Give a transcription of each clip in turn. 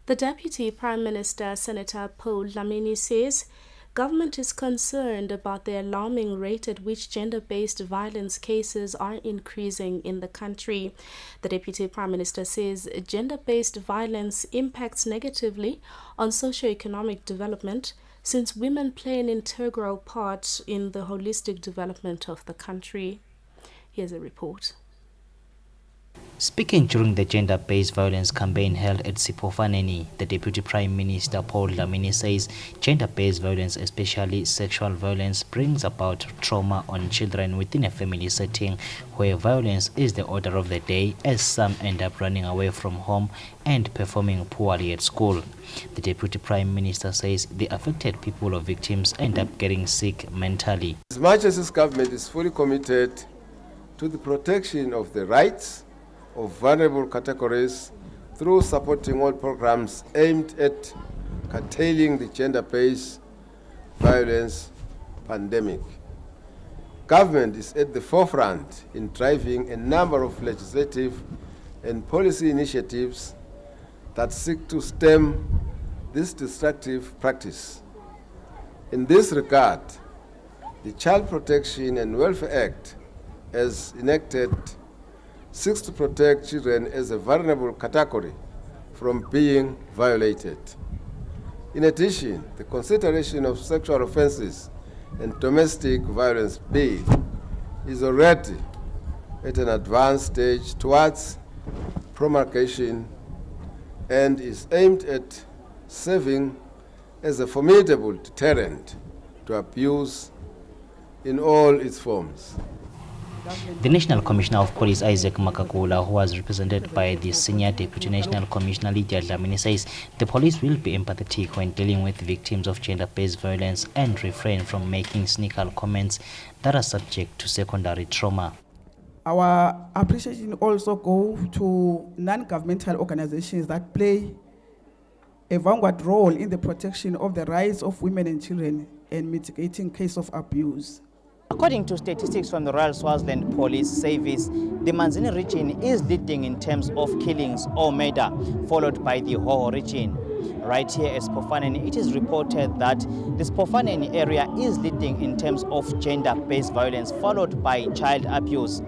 The Deputy Prime Minister, Senator Paul Dlamini, says government is concerned about the alarming rate at which gender-based violence cases are increasing in the country. The Deputy Prime Minister says gender-based violence impacts negatively on socio-economic development since women play an integral part in the holistic development of the country. Here's a report. Speaking during the gender-based violence campaign held at Sipofaneni, the Deputy Prime Minister Paul Dlamini says gender-based violence, especially sexual violence, brings about trauma on children within a family setting where violence is the order of the day, as some end up running away from home and performing poorly at school. The Deputy Prime Minister says the affected people or victims end up getting sick mentally. As much as this government is fully committed to the protection of the rights of vulnerable categories through supporting all programs aimed at curtailing the gender-based violence pandemic. Government is at the forefront in driving a number of legislative and policy initiatives that seek to stem this destructive practice. In this regard, the Child Protection and Welfare Act, as enacted, seeks to protect children as a vulnerable category from being violated. In addition, the consideration of sexual offenses and domestic violence bill is already at an advanced stage towards promulgation and is aimed at serving as a formidable deterrent to abuse in all its forms. The National Commissioner of Police, Isaac Makakula, who was represented by the Senior Deputy National Commissioner, Lydia Dlamini, says the police will be empathetic when dealing with victims of gender-based violence and refrain from making cynical comments that are subject to secondary trauma. Our appreciation also goes to non-governmental organizations that play a vanguard role in the protection of the rights of women and children and mitigating cases of abuse. According to statistics from the Royal Swaziland Police Service, the Manzini region is leading in terms of killings or murder, followed by the Hoho region. Right here at Sipofaneni, it is reported that the Sipofaneni area is leading in terms of gender-based violence, followed by child abuse.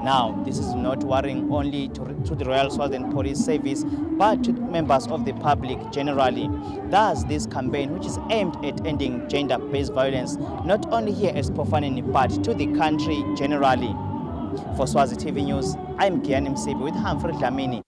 Now, this is not worrying only to the Royal Swaziland Police Service, but to members of the public generally. Thus, this campaign, which is aimed at ending gender-based violence, not only here at Sipofaneni, but to the country generally. For Swazi TV News, I'm Gianni Msibi with Humphrey Dlamini.